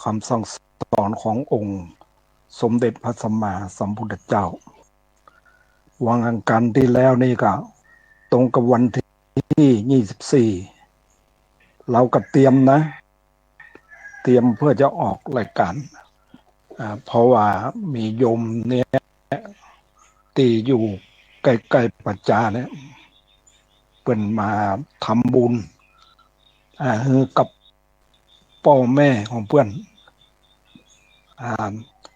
คำสั่งสอนขององค์สมเด็จพระสัมมาสัมพุทธเจ้าวันอังคารที่แล้วนี่ก็ตรงกับวันที่24เราก็เตรียมนะเตรียมเพื่อจะออกรายการเพราะว่ามีโยมเนี่ยตีอยู่ใกล้ๆปัจจาเนี่ยเป็นมาทำบุญกับพ่อแม่ของเพื่อน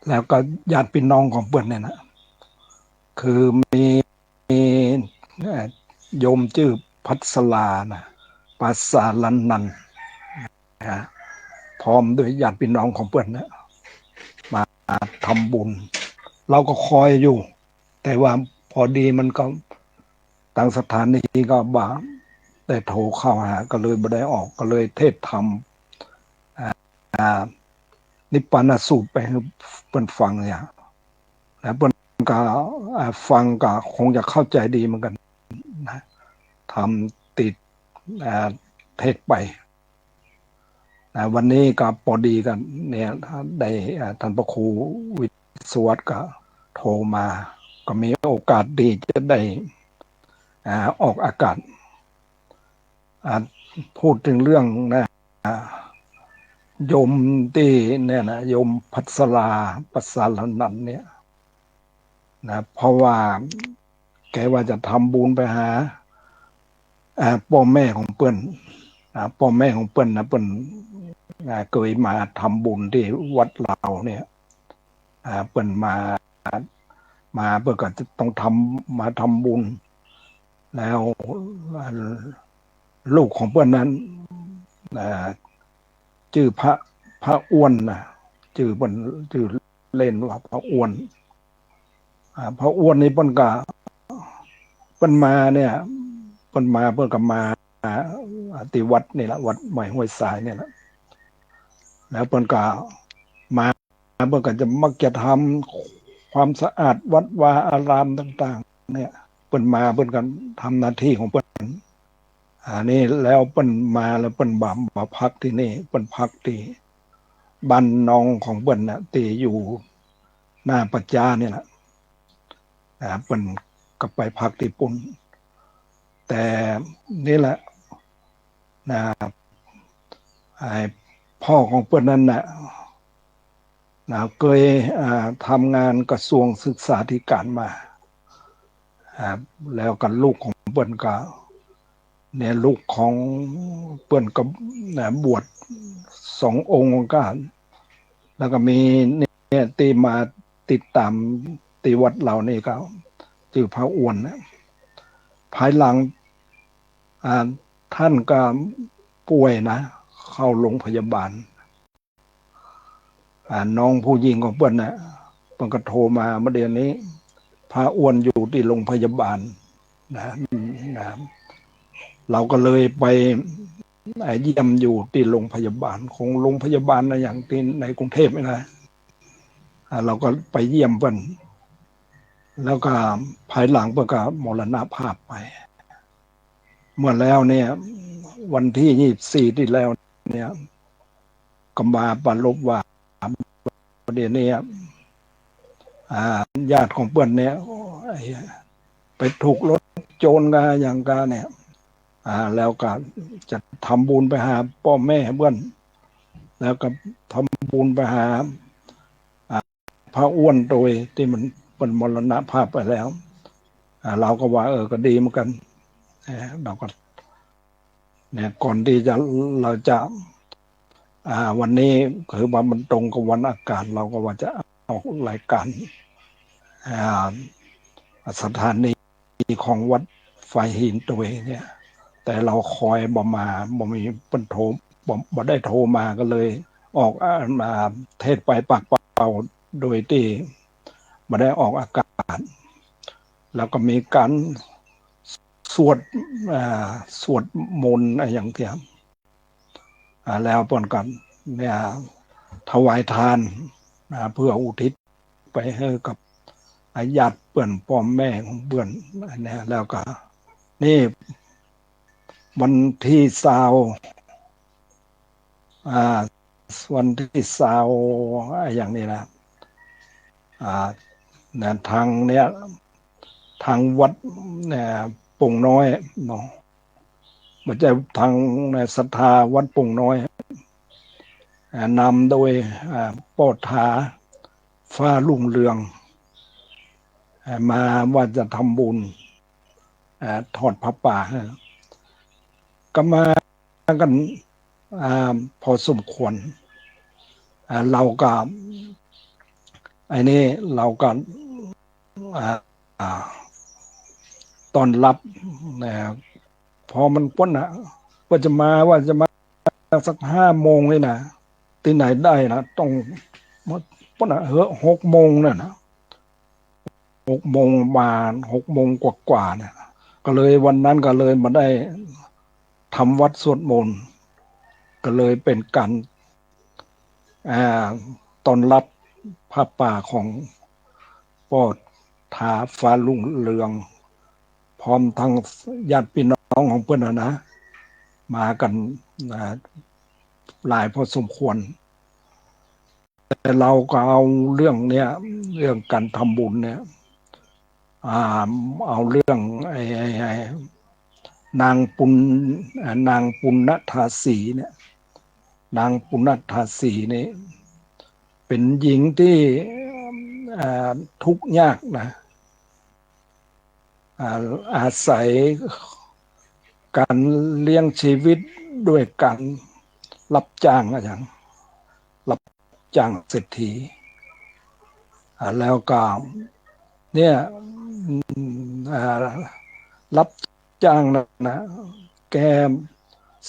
แล้วก็ญาติพี่น้องของเพื่อนเนี่ยนะคือมีโยมชื่อพัสลานะปัสสาลันนันนะพร้อมด้วยญาติพี่น้องของเพื่อนนะมาทำบุญเราก็คอยอยู่แต่ว่าพอดีมันก็ทางสถานีก็บ่าได้โทรเข้าหาก็เลยไม่ได้ออกก็เลยเทศธรรมนิพพานสูตรไปให้เพื่อนฟังเนี่ยแล้วเพื่อนก็ฟังก็คงจะเข้าใจดีเหมือนกันนะทำติดเทศไปวันนี้ก็พอดีกันเนี่ยได้ท่านพระครูวิศวัตก็โทรมาก็มีโอกาสดีจะได้ออกอากาศพูดถึงเรื่องนะโยมที่เนี่ยนะโยมพัสราปัสสาลนันเนี่ยนะเพราะว่าแกว่าจะทำบุญไปหาพ่อแม่ของเปิ้นพ่อแม่ของเปิ้นนะเปิ้นเคยมาทำบุญที่วัดเราเนี่ยเปิ้นมาเพื่อก็จะต้องมาทำบุญแล้วลูกของเปิ้นนั้นชื่อพระอ้วนนะชื่อเปิ้นชื่อเล่นว่าพระอ้วนพระอ้วนนี่เปิ้นก็เปิ้นมาเนี่ยเปิ้นมาเปิ้นก็มาที่วัดนี่แหละวัดใหม่ห้วยทรายเนี่ยแหละแล้วเปิ้นก็มาเปิ้นก็จะมักจะทำความสะอาดวัดวาอารามต่างๆเนี่ยเปิ้นมาเปิ้นก็ทำหน้าที่ของเปิ้นนี่แล้วเปิ้นมาแล้วเปิ้นมาพักที่นี่เปิ้นพักที่บ้านน้องของเปิ้นน่ะที่อยู่หน้าปัจจาเนี่ยแหละเปิ้นก็ไปพักที่ปุ่นแต่นี่แหละนะพ่อของเปิ้นนั้นน่ะเคยทำงานกระทรวงศึกษาธิการมาแล้วกันลูกของเปิ้นก็เนี่ยลูกของเปิ้นก็บวช2 องค์กันแล้วก็มีเนี่ยที่มาติดตามที่วัดเรานี่ก็ชื่อพระอ้วนนะภายหลังท่านก็ป่วยนะเข้าโรงพยาบาลน้องผู้หญิงของเปิ้นนะเปิ้นก็โทรมาเมื่อเดือนนี้พระอ้วนอยู่ที่โรงพยาบาลนะเราก็เลยไปเยี่ยมอยู่ที่โรงพยาบาลของโรงพยาบาลนะอย่างที่ในกรุงเทพนี่นะเราก็ไปเยี่ยมเปิ้นแล้วก็ภายหลังเปิ้นก็มรณภาพไปเมื่อแล้วเนี่ยวันที่24ที่แล้วเนี่ยก็มาปรารภว่าประเดี๋ยวนี้ญาติของเปิ้นเนี่ยไปถูกรถโจรกาอย่างกาเนี่ยแล้วก็จะทำบุญไปหาพ่อแม่เปิ้นแล้วก็ทำบุญไปหาพระอ้วนโดยที่มันเป็นมรณภาพไปแล้วเราก็ว่าก็ดีเหมือนกันเราก็เนี่ยก่อนที่เราจะวันนี้คือว่ามันตรงกับวันอากาศเราก็ว่าจะเอารายการสถานีของวัดไฟหินตัวเนี่ยแต่เราคอยบ่มีเปิ้นโทรบ่ได้โทรมาก็เลยออกมาเทศไปปากเปล่าโดยที่บ่ได้ออกอากาศแล้วก็มีการสวดมนต์อะไรอย่างเงี้ยแล้วเปิ้นก็เนี่ยถวายทานเพื่ออุทิศไปให้กับญาติเปิ้นพ่อแม่ของเปิ้นเนี่ยแล้วก็นี่วันที่20 วันที่สาวอย่างนี้นะเนี่ยทางเนี้ยทางวัดเนี่ยปุ่งน้อยเนาะมันจะทางศรัทธาวัดปุ่งน้อยนำโดยปอถาฟ้าลุ่งเรืองมาว่าจะทำบุญทอดผ้าป่าก็มากันพอสมควรเราก็ไอ้นี่เราก็ตอนรับนะพอมันป้นว่าจะมาสัก5 โมงเลยนะที่ไหนได้นะต้องป้น6 โมงนะ6 โมงมา6 โมงกว่าเนี่ยก็เลยวันนั้นก็เลยมาได้ทำวัดสวดมนต์ก็เลยเป็นการตอนรับพระป่าของปอดทาฟ้าลุ่งเรืองพร้อมทั้งญาติพี่น้องของเพื่อนนะมากันหลายพอสมควรแต่เราก็เอาเรื่องเนี้ยเรื่องการทำบุญเนี่ยเอาเรื่องไอ้นางปุณนางปุณณธาสีเนี่ยนางปุณณธาสีนี่เป็นหญิงที่ทุกข์ยากนะอาศัยการเลี้ยงชีวิตด้วยการรับจ้างอย่างรับจ้างเศรษฐีแล้วก็เนี่ยรับจ้างนะแก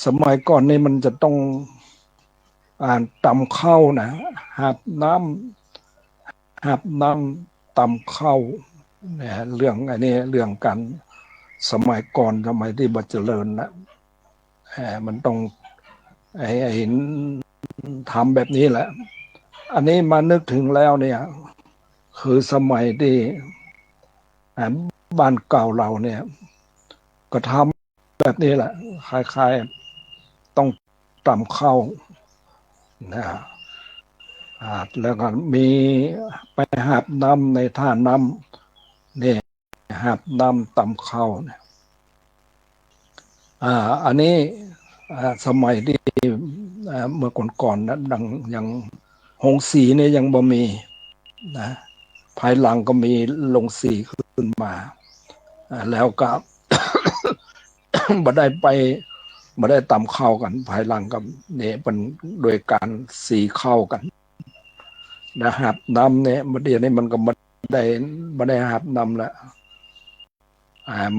สมัยก่อนนี่มันจะต้องตำข้าวนะหาบน้ำตำข้าวเนี่ยเรื่องอันนี้เรื่องกันสมัยก่อนสมัยที่บัจเจริญนะมันต้องไอ้ทำแบบนี้แหละอันนี้มานึกถึงแล้วเนี่ยคือสมัยที่บ้านเก่าเราเนี่ยก็ทำแบบนี้แหละคล้ายๆต้องตำข้าวนะแล้วก็มีไปหาบน้ำในท่าน้ำเนี่ยหาบน้ำตำข้าวเนี่ยอันนี้สมัยที่เมื่อก่อนๆนะดังยังหงสีเนี่ยยังบ่มีนะภายหลังก็มีลงสีขึ้นมาแล้วก็ บ่ได้ไปบ่ได้ตำข้าวกันภายหลังกับเนี่ยเป็นโดยการสีข้าวกันนะหาบน้ำเนี่ยเดี๋ยวนี้มันก็บ่ได้หาบน้ำแล้ว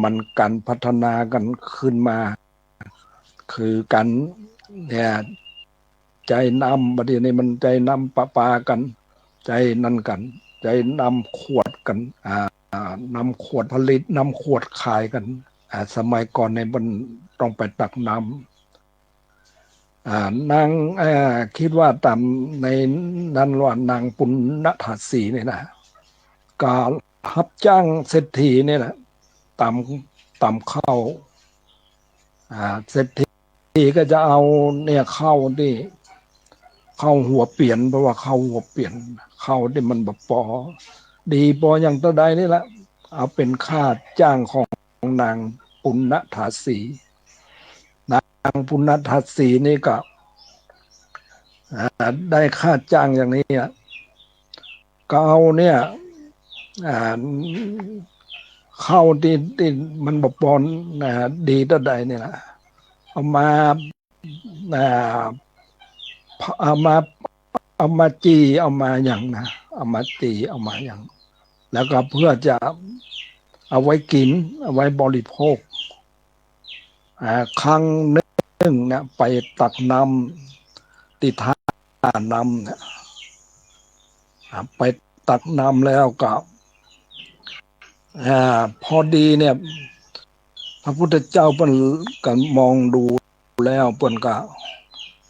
มันการพัฒนากันขึ้นมาคือกันเนี่ยใจน้ำประเดี๋ยวนี้มันใจน้ำประปากันใจนั่นกันใจน้ำขวดกันน้ำขวดผลิตน้ำขวดขายกันสมัยก่อนในมันต้องไปตักน้ำนางคิดว่าตามในนั้นว่านางปุณณธาสีเนี่ยนะก็รับจ้างเศรษฐีเนี่ยแหละตามข้าวเศรษฐีก็จะเอาเนี่ยข้าวที่ข้าวหัวเปลี่ยนเพราะว่าข้าวหัวเปลี่ยนข้าวที่มันแบบปอดีพออย่างตัวใดนี่แหละเอาเป็นค่าจ้างของนางปุณณธาสีนางปุณณธาสีนี่ก็ได้ค่าจ้างอย่างนี้ก็เอาเนี่ยเข้าที่มันบปอนดีต่อใดเนี่ยนะเอามาเอามาเอามาจีเอามาอย่างนะเอามาตีเอามาอย่างแล้วก็เพื่อจะเอาไว้กินเอาไว้บริโภคครั้งหนึ่งเนี่ยไปตักน้ำติท่าน้ำเนี่ยไปตักน้ำแล้วก็พอดีเนี่ยพระพุทธเจ้าเพิ่นก็มองดูแล้วเพิ่นก็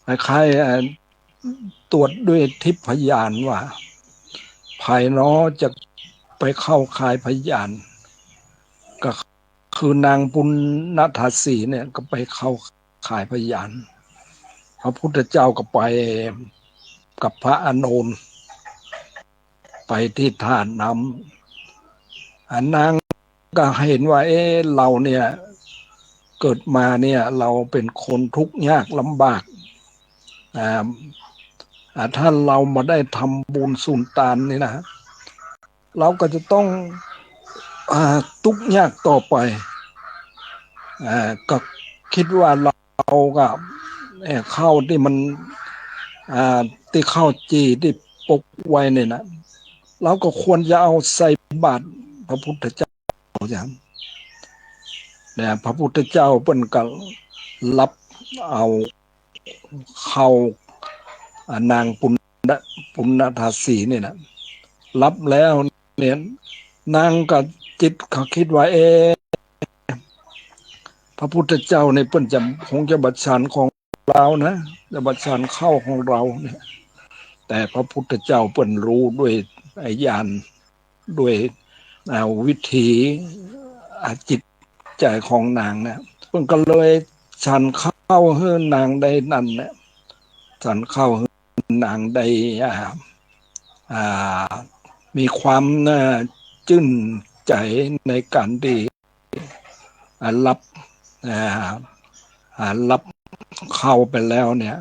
คล้ายๆตรวจด้วยทิพยานว่าภายนอกจะไปเข้าคายพยานก็คือนางปุณณธาสีเนี่ยก็ไปเข้าขายพยานพระพุทธเจ้าก็ไป กับพระอานนท์ไปที่ท่าน้ำนางก็เห็นว่าเราเนี่ยเกิดมาเนี่ยเราเป็นคนทุกข์ยากลำบากถ้าเรามาได้ทำบุญสุนทานนี่นะเราก็จะต้องทุกข์ยากต่อไปก็คิดว่าเราก็เข้าที่มันที่เข้าจีที่ปกไว้เนี่ยนะเราก็ควรจะเอาใส่บาตรพระพุทธเจ้าอย่างเนี่ยพระพุทธเจ้าเป็นก็รับเอาเข้านางปุณณธาสีเนี่ยนะรับแล้วเนี่ยนางก็จิตเขาคิดว่าพระพุทธเจ้าในเปิ้นจะคงจะบัญชาของเรานะจะบัญชาเข้าของเราเนี่ยแต่พระพุทธเจ้าเปิ้นรู้ด้วยญาณด้วยวิธีจิตใจของนางนะเปิ้นก็เลยฉันเข้าให้นางได้นั่นเนี่ยฉันเข้าให้นางได้มีความจื่นใจในการที่รับเข้าไปแล้วเนี่ย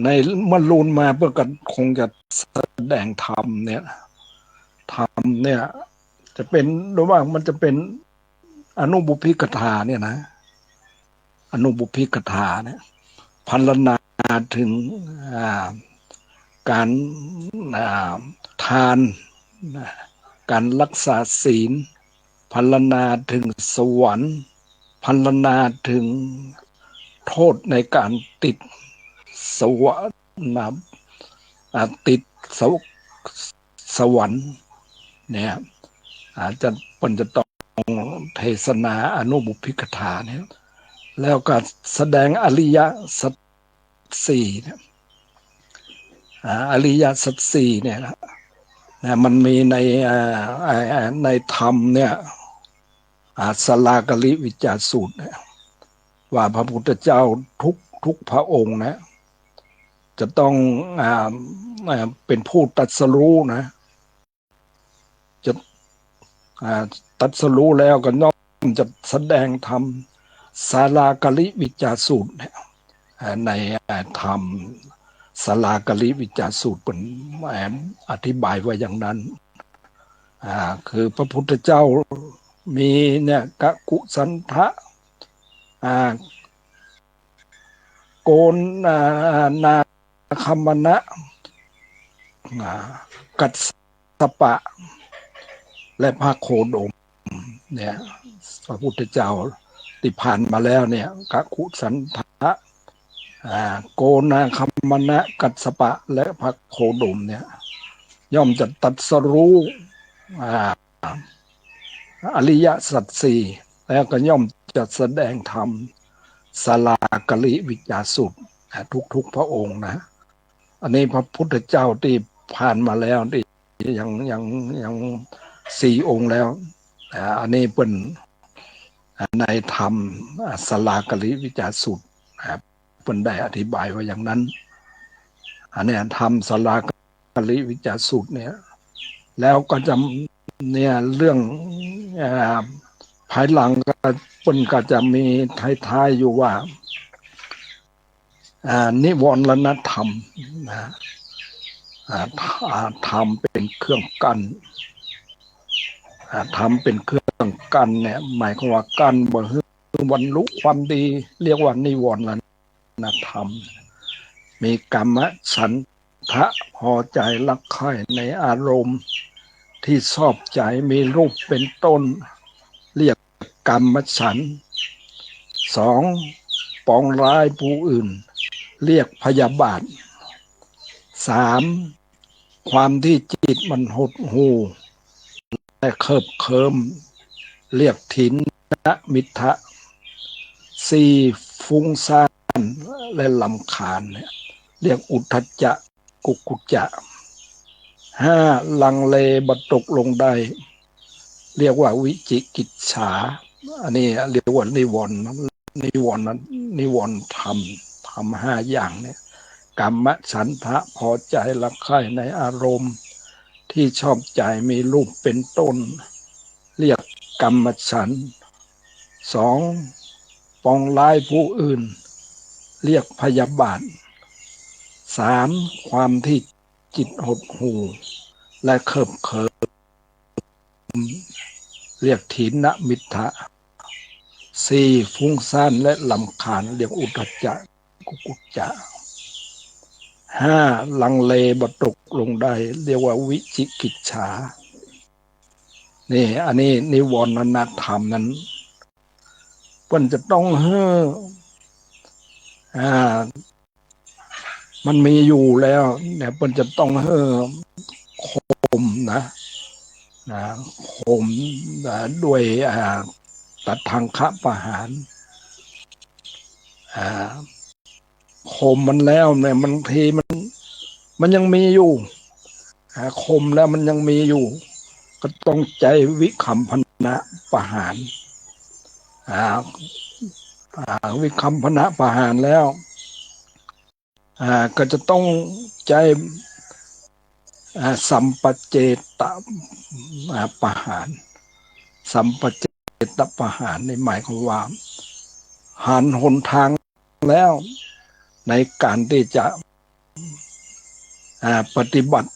ในเมื่อลูนมาเพื่อกันคงจะแสดงธรรมเนี่ยจะเป็นหรือว่ามันจะเป็นอนุบุพพิกถาเนี่ยนะอนุบุพพิกถาเนี่ยพรรณนาถึงการทานการรักษาศีลพรรณนาถึงสวรรค์พรรณนาถึงโทษในการติดสวรรค์ติดสวรรค์เนี่ยจะต้องเทศนาอนุบุพพิกถาเนี่ยแล้วก็แสดงอริยสัจสี่อริยสัจสี่เนี่ยนะมันมีในธรรมเนี่ยสลากลิวิจารสูตรเนี่ยว่าพระพุทธเจ้าทุกพระองค์นะจะต้องเป็นผู้ตรัสรู้นะจะตรัสรู้แล้วก็ย่อมจะแสดงธรรมสลากลิวิจารสูตรในธรรมสลากลิวิจารสูตรเป็นอธิบายไว้อย่างนั้นคือพระพุทธเจ้ามีเนี่ยกะกุสันทะโกนนาคัมมนะกัสสปะและพระโคดมเนี่ยพระพุทธเจ้าที่ผ่านมาแล้วเนี่ยกะกุสันทะโกนาคัมมนะกัสสปะและพระโคดมเนี่ยย่อมจะตรัสรู้อริยสัจสี่แล้วก็ย่อมจะแสดงธรรมสลากลิวิจารสูตรทุกพระองค์นะอันนี้พระพุทธเจ้าที่ผ่านมาแล้วที่ยัง4 องค์แล้วอันนี้เป็นในธรรมสลากลิวิจารสูตรเป็นได้อธิบายไว้อย่างนั้นอันนี้ธรรมสลากลิวิจารสูตรเนี่ยแล้วก็จะเนี่ยเรื่องภายหลังก็จะมีท้ายๆอยู่ว่านิวรณธรรมธรรมเป็นเครื่องกั้นธรรมเป็นเครื่องกั้นเนี่ยหมายความว่ากั้นบ่ให้บรรลุความดีเรียกว่านิวรณธรรมมีกรรมฉันทะพอใจรักใคร่ในอารมณ์ที่ชอบใจมีรูปเป็นต้นเรียกกรรมฉันท์ 2. ปองร้ายผู้อื่นเรียกพยาบาท 3. ความที่จิตมันหดหู่และเคิบเคิมเรียกถินมิทะ 4. ฟุ้งซ่านและรำคาญเรียกอุทธัจจะกุกุจจะ 5. ลังเลบัดตกลงได้เรียกว่าวิจิกิจฉาอันนี้เรียกว่านิวรณ์ธรรม 5 อย่างเนี่ย กามฉันทะพอใจรักใคร่ในอารมณ์ที่ชอบใจมีรูปเป็นต้นเรียกกามฉันท์สองปองร้ายผู้อื่นเรียกพยาบาทสามความที่จิตหดหู่และเคิบเขิมเรียกถีนมิทธะสี่ฟุ้งซ่านและลำคาญเรียกอุทธัจจะกุกุจจะห้าลังเลบตกลงได้เรียกว่าวิจิกิจฉานี่อันนี้นิวรณธรรมนั้นเพิ่นจะต้องมันมีอยู่แล้วเนี่ยเพิ่นจะต้องคมนะคมด้วยตัดทางคะประหารคมมันแล้วเนี่ยมันทีมันยังมีอยู่คมแล้วมันยังมีอยู่ก็ต้องใจวิคัมพนะประหารวิคัมพนะประหารแล้วก็จะต้องใจสัมปเจตประหารสัมปเจตประหารในหมายความว่าหันหนทางแล้วในการที่จะปฏิบัติ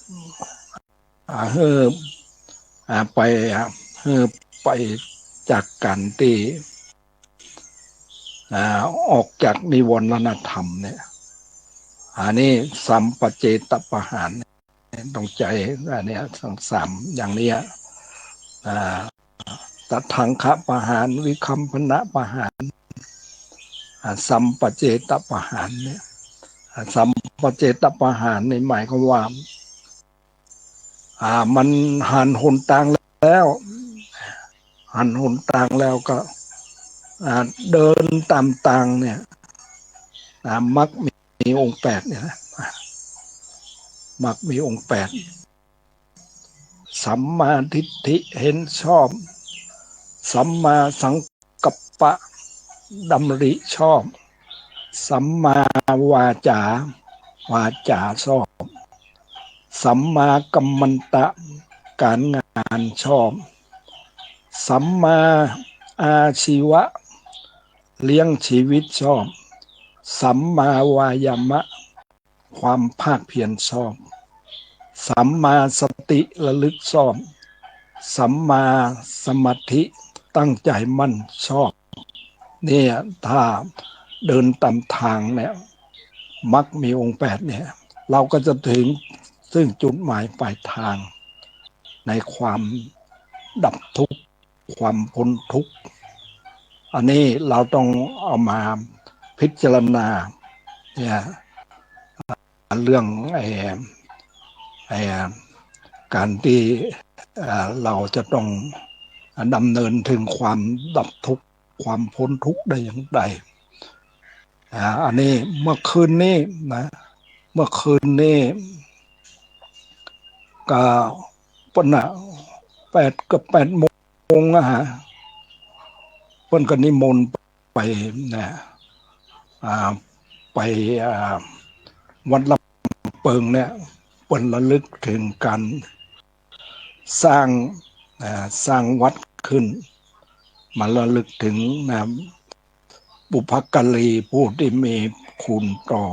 ไปจากการที่ออกจากนิวรณธรรมเนี่ยอันนี้สัมปเจตประหารต้องใจอันนี้ทั้งสามอย่างนี้ตัดทังคะประหารวิคัมพนะประหารสัมปเจตประหารเนี่ยสัมปเจตประหารในหมายความว่ามันหันหนทางแล้วหันหนทางแล้วก็เดินตามทางเนี่ยมรรคมีองค์แปดเนี่ยนะมรรคมีองค์แปดสัมมาทิฏฐิเห็นชอบสัมมาสังกัปปะดำริชอบสัมมาวาจาวาจาชอบสัมมากัมมันตะการงานชอบสัมมาอาชีวะเลี้ยงชีวิตชอบสัมมาวายามะความภาคเพียรชอบสัมมาสติระลึกชอบสัมมาสมาธิตั้งใจมั่นชอบเนี่ยถ้าเดินตามทางเนี่ยมรรคมีองค์แปดเนี่ยเราก็จะถึงซึ่งจุดหมายปลายทางในความดับทุกข์ความพ้นทุกข์อันนี้เราต้องเอามาพิจารณาเนี่ยเรื่องการที่เราจะต้องดำเนินถึงความดับทุกข์ความพ้นทุกข์ได้อย่างไรอันนี้เมื่อคืนนี้นะเมื่อคืนนี้ก็ปน8 โมงเพิ่นก็นิมนต์ไปนะไปวัดลำเปิงเนี่ยเพิ่นระลึกถึงการสร้างวัดขึ้นมาระลึกถึงบุพการีผู้ที่มีคุณต่อ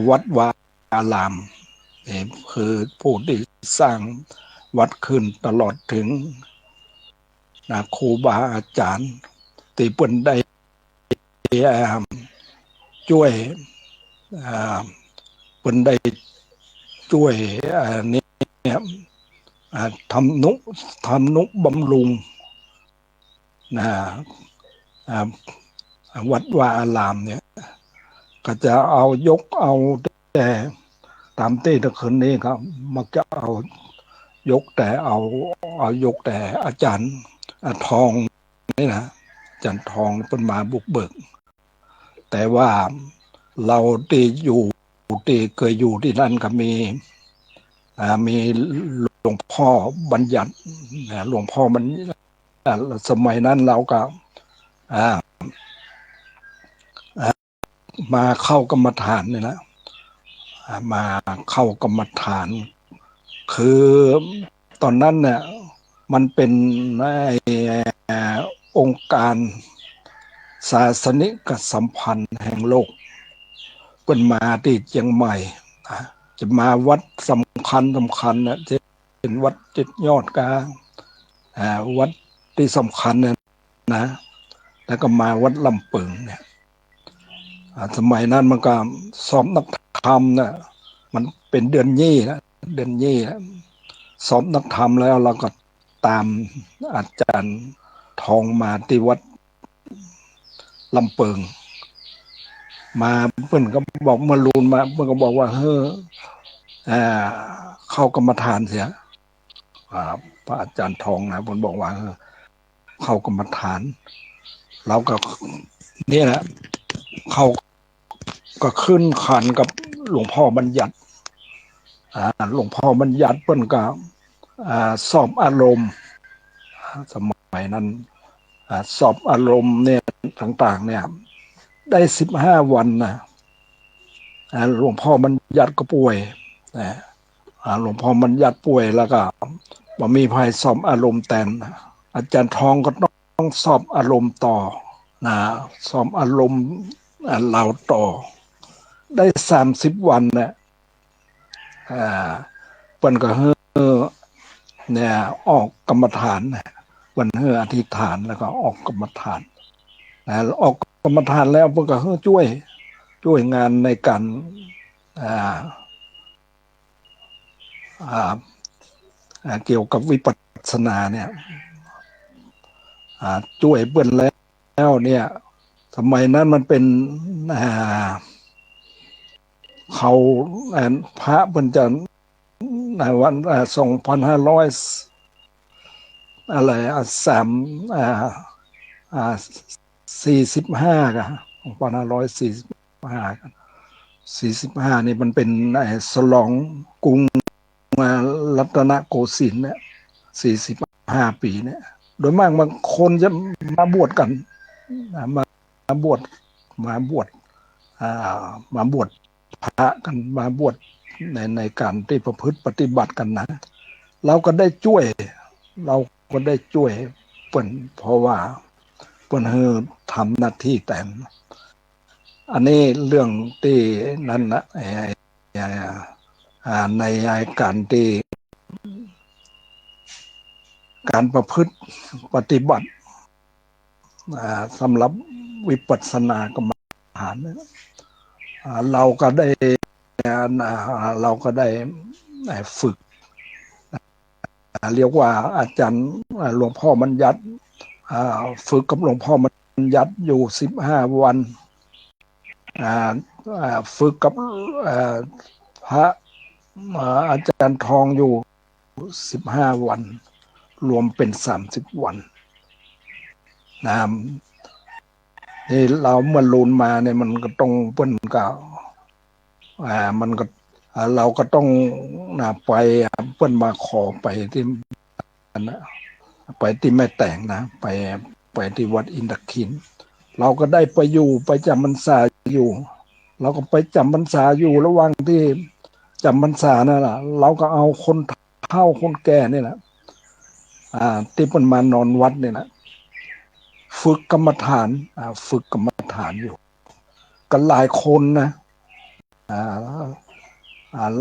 วัดวาอารามคือผู้ที่สร้างวัดขึ้นตลอดถึงครูบาอาจารย์ที่เพิ่นได้ช่วยเพิ่นได้ช่วยนี่ทำนุบำรุงวัดวาอารามเนี่ยก็จะยกแต่ตามที่ตะคืนนี้ครับมักจะยกแต่ยกแต่อาจารย์ทองนี่นะอาจารย์ทองเป็นมาบุกเบิกแต่ว่าเราที่เคยอยู่ที่นั่นก็มีหลวงพ่อบัญญัติหลวงพ่อมันสมัยนั้นเราก็ มาเข้ากรรมฐานเนี่ยนะมาเข้ากรรมฐาน คือตอนนั้นเนี่ยมันเป็นองค์การศาสนิกสัมพันธ์แห่งโลกเป็นมาที่เชียงใหม่จะมาวัดสำคัญนะจะเป็นวัดเจ็ดยอดกาวัดที่สำคัญนะแล้วก็มาวัดลำปึงเนี่ยสมัยนั้นมันก็สอบนักธรรมนะมันเป็นเดือนยี่แล้วเดือนยี่แล้วสอบนักธรรมแล้วเราก็ตามอาจารย์ทองมาที่วัดลำเปิงมาเพื่อนก็บอกมาลูนมาเพื่อนก็บอกว่าเข้ากรรมฐานเสียพระอาจารย์ทองนะเพื่อนบอกว่าเข้ากรรมฐานเราก็นี่แหละเขาก็ขึ้นขันกับหลวงพ่อบัญญัติหลวงพ่อบัญญัติเพื่อนก็สอบอารมณ์สมัยนั้นสอบอารมณ์เนี่ยต่างๆเนี่ยได้15 วันนะหลวงพ่อบัญญัติก็ป่วยหลวงพ่อบัญญัติป่วยแล้วก็บ่มีภัยสอบอารมณ์แต่นอาจารย์ทองก็ต้องสอบอารมณ์ต่อนะสอบอารมณ์เราต่อได้30 วันนะเปิ้นก็เนี่ยออกกรรมฐานวันอธิษฐานแล้วก็ออกกรรมฐานออกกรรมฐานแล้วเพิ่นก็ช่วยงานในการเกี่ยวกับวิปัสสนาเนี่ยช่วยเปิ้นแล้วเนี่ยสมัยนั้นมันเป็นเขาพระเปิ้นจะในวัน2,500อะไร45กัน2,545นี่มันเป็นฉลองกรุงรัตนโกสินทร์เนี่ย45 ปีเนี่ยโดยมากบางคนจะมาบวชกันมาบวชมาบวชพระกันมาบวชในการที่ประพฤติปฏิบัติกันนะเราก็ได้ช่วยเปิ้นเพราะว่าเปิ้นทำหน้าที่แต่อันนี้เรื่องที่นั่นนะในการที่การประพฤติปฏิบัติสำหรับวิปัสสนากรรมฐานเราก็ได้ฝึกเรียกว่าอาจารย์หลวงพ่อบัญญัติฝึกกับหลวงพ่อบัญญัติอยู่15 วันฝึกกับพระอาจารย์ทองอยู่15 วันรวมเป็น30 วันนะนี่เราเมื่อลูนมาเนี่ยมันก็ต้องเปิ้นก็มันก็เราก็ต้องไปเปิ้นมาขอไปที่ไปที่แม่แตงนะไปที่วัดอินทคินเราก็ได้ไปอยู่ไปจำพรรษาอยู่เราก็ไปจำพรรษาอยู่ระหว่างที่จำพรรษานั่นแหละเราก็เอาคนเฒ่าคนแก่นี่แหละที่เปิ้นมานอนวัดนี่แหละฝึกกรรมฐานอยู่กันหลายคนนะ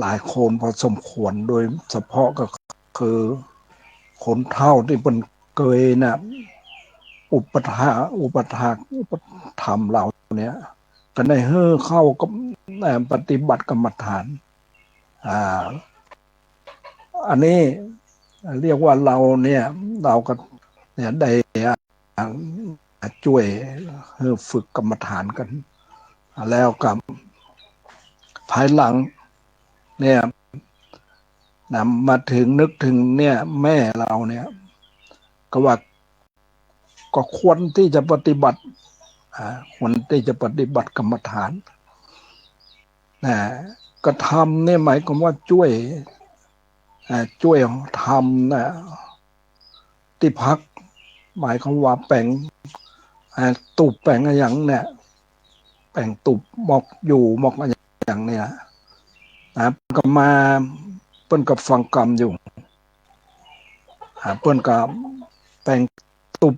หลายคนพอสมควรโดยเฉพาะก็คือคนเฒ่าที่เป็นเคยนะอุปถากธรรมเราเนี่ยก็ได้เข้ากับปฏิบัติกรรมฐานอันนี้เรียกว่าเราก็เนี่ยได้ช่วยฝึกกรรมฐานกันแล้วกับภายหลังเนี่ยมาถึงนึกถึงเนี่ยแม่เราเนี่ยก็ว่าก็ควรที่จะปฏิบัติกรรมฐานก็ทำเนี่ยหมายความว่าช่วยทำที่พักหมายความว่าแปลงตูบแปลงอย่างเนี่ย แป้งตุบหมอกอยู่หมอกอะไรอย่างเนี้ยนะก็มาเปิ้นกับฟังกรรมอยู่เปิ้นกับแป้งตุบ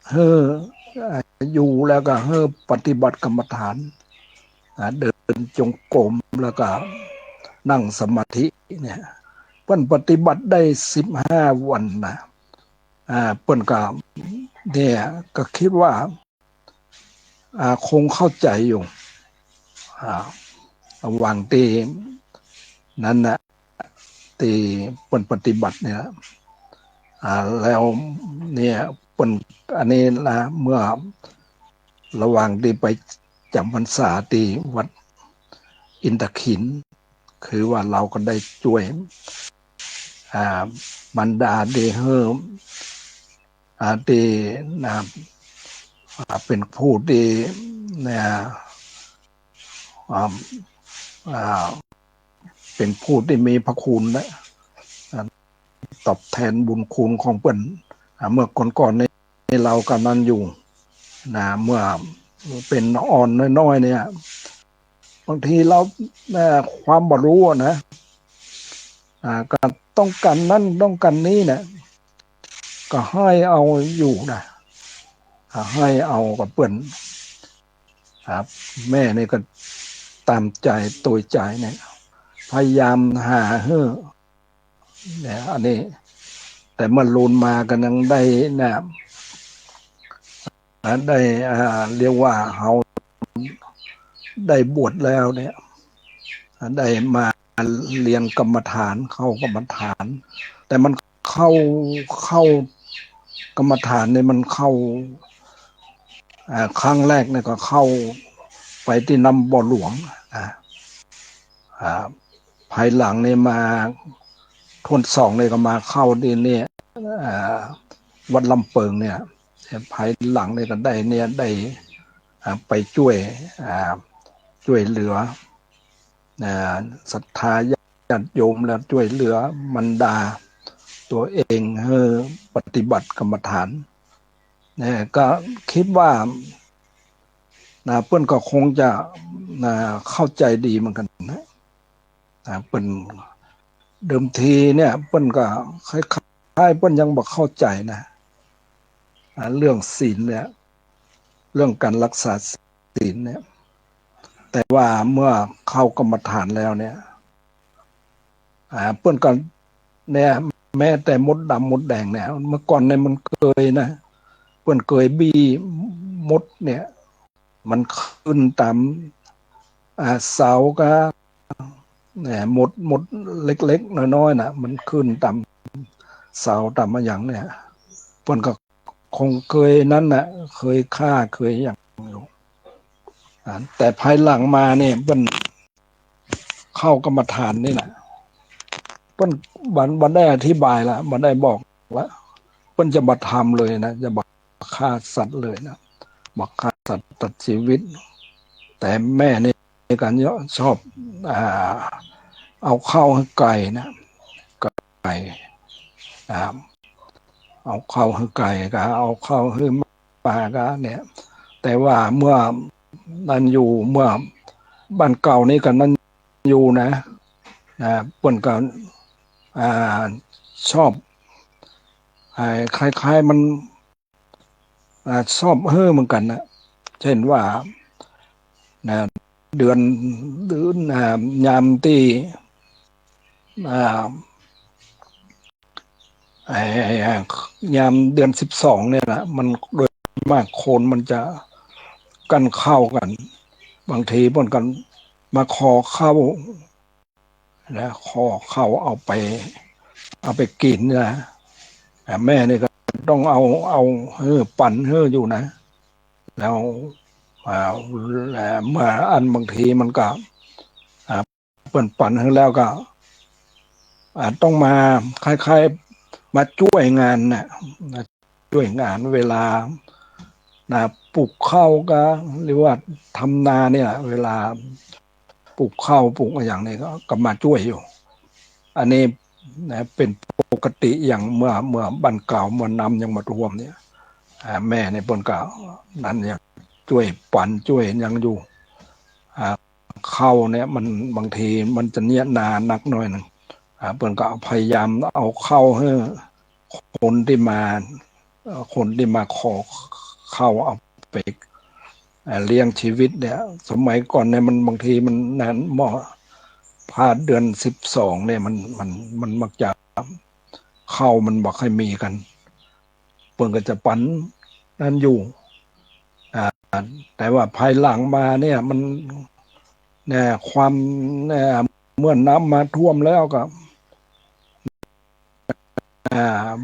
เฮ้ออยู่แล้วก็เฮ้อปฏิบัติกรรมฐานเดินจงกรมแล้วก็นั่งสมาธิเนี่ยเปิ้นปฏิบัติได้15 วันนะเปิ้นก็เนี่ยก็คิดว่าคงเข้าใจอยู่ระหว่างที่นั้นนะที่เปิ้นปฏิบัติเนี่ยแล้วเนี่ยเปิ้นอันนี้นะเมื่อระหว่างที่ไปจำพรรษาที่วัดอินทขินคือว่าเราก็ได้ช่วยบรรดาเดเฮอร์เดนะเป็นผู้ที่เนี่ยเป็นผู้ที่มีพระคุณนะตอบแทนบุญคุณของเปิ้นเมื่อก่อนๆในเรากำลังอยู่นะเมื่อเป็นอ่อนน้อยๆเนี่ยบางทีเราความบ่รู้นะก็ต้องการนั่นต้องการนี้นะก็ให้เอาอยู่นะให้เอากับเปิ้นแม่นี่ก็ตามใจตัวใจเนี่ยพยายามหาเฮ้อเนี่ยอันนี้แต่เมื่อลูนมากันยังได้นะได้เรียกว่าเขาได้บวชแล้วเนี่ยได้มาเรียนกรรมฐานเข้ากรรมฐานแต่มันเข้ากรรมฐานเนี่ยมันเข้าครั้งแรกเนี่ยก็เข้าไปที่น้ำบ่อหลวงภายหลังเนี่ยมาทน2เนี่ยก็มาเข้าที่เนี่ยวัดลำเปิงเนี่ยภายหลังเนี่ยก็ได้เนี่ยได้ไปช่วยเหลือศรัทธาญาติโยมแล้วช่วยเหลือบรรดาตัวเองให้ปฏิบัติกรรมฐานเนี่ยก็คิดว่าเปิ้นก็คงจะเข้าใจดีเหมือนกันนะเปิ้นเดิมทีเนี่ยเปิ้นก็คล้ายๆเปิ้นยังบ่เข้าใจนะเรื่องศีลเนี่ยเรื่องการรักษาศีลเนี่ยแต่ว่าเมื่อเข้ากรรมฐานแล้วเนี่ยเปิ้นก็เนี่ยแม้แต่มดดำมดแดงเนี่ยเมื่อก่อนเนี่ยมันเคยนะเปิ้นเคยบี้มดเนี่ยมันขึ้นตามเสาก็เนี่ยมดเล็กๆน้อยๆน่ะมันขึ้นตามเสาตามอย่างเนี่ยเปิ้นก็คงเคยนั้นน่ะเคยฆ่าเคยอย่างอยู่แต่ภายหลังมาเนี่ยเปิ้นเข้ากรรมฐานนี่แหละเปิ้นบันได้อธิบายละบันได้บอกว่าเปิ้นจะมาทำเลยนะจะบอกฆ่าสัตว์เลยนะบอกฆ่าสัตว์ตัดชีวิตแต่แม่นี่กันเยอะชอบเอาเข้าให้ไก่นะไก่เอาเข้าให้ไก่ก็เอาเข้าให้ปลาก็เนี่ยแต่ว่าเมื่อนั้นอยู่เมื่อบ้านเก่านี่กันนั้นอยู่นะเปิ้นก็ชอบคล้ายๆมันชอบเฮ้อเหมือนกันนะเช่นว่าเดือนยามที่ยามเดือน12เนี่ยนะมันโดยมากโคนมันจะกันเข้ากันบางทีเปิ้นกันมาขอเข้านะขอเข้าเอาไปกินนะแม่นี่ก็ต้องเอาปั่นอยู่นะแล้วเมื่ออันบางทีมันก็เปิ้นปั่นแล้วก็ต้องมาคล้ายๆมาช่วยงานนะช่วยงานเวลาปลูกข้าวก็หรือว่าทำนาเนี่ยเวลาปลูกข้าวปลูกอย่างนี้ก็มาช่วยอยู่อันนี้เป็นปกติอย่างเมื่อบ้านเก่าเมื่อน้ำยังมาท่วมเนี่ยแม่ในบนเก่านั้นเนี่ย ช่วยปั่นช่วยยังอยู่เข้าเนี่ยมันบางทีมันจะเนียนานนักหน่อยหนึ่งเปิ่นก็พยายามเอาเข้าให้คนที่มาขอเข้าเอาไปเลี้ยงชีวิตเนี่ยสมัยก่อนเนี่ยมันบางทีมันนานหม้อพาดเดือน12เนี่ยมันมักจะเข้ามันบอกให้มีกันเปิ่นก็จะปันนั่นอยู่แต่ว่าภายหลังมาเนี่ยมันเนี่ยความเนี่ยเมื่อน้ำมาท่วมแล้วก็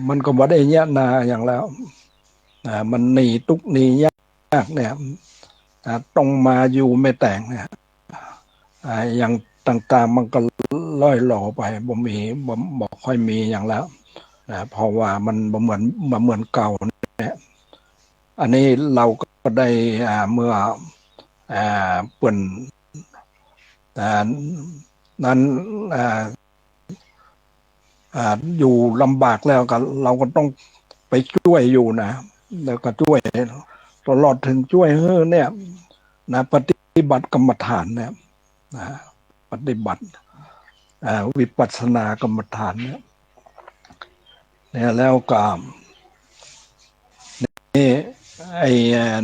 มันก็บ่ได้เนี้ยนาอย่างแล้วมันหนีทุกหนียากเนี่ยต้องมาอยู่ไม่แต่งเนี่ยอย่างต่างๆมันก็ล่อยหล่อไปบ่ค่อยมีอย่างแล้วเพราะว่ามันบ่เหมือนเก่าเนี่ยอันนี้เราก็ได้เมื่อเปิ่นนั้นอยู่ลำบากแล้วก็เราก็ต้องไปช่วยอยู่นะแล้วก็ช่วยตลอดถึงช่วยเนี่ยนะปฏิบัติกรรมฐานเนี่ยนะปฏิบัติวิปัสสนากรรมฐานเนี่ยแล้วก็นี่ไอ้